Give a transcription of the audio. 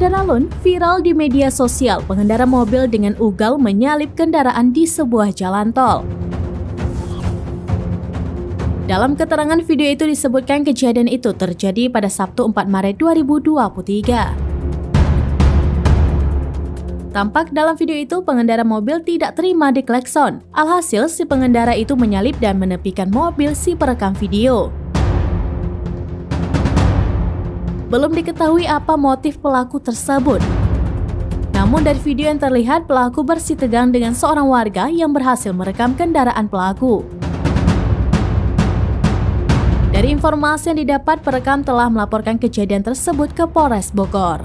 Saudara Lun, viral di media sosial pengendara mobil dengan ugal menyalip kendaraan di sebuah jalan tol. Dalam keterangan video itu disebutkan kejadian itu terjadi pada Sabtu 4 Maret 2023. Tampak dalam video itu pengendara mobil tidak terima diklakson. Alhasil si pengendara itu menyalip dan menepikan mobil si perekam video. Belum diketahui apa motif pelaku tersebut. Namun dari video yang terlihat pelaku bersih tegang dengan seorang warga yang berhasil merekam kendaraan pelaku. Dari informasi yang didapat, perekam telah melaporkan kejadian tersebut ke Polres Bogor.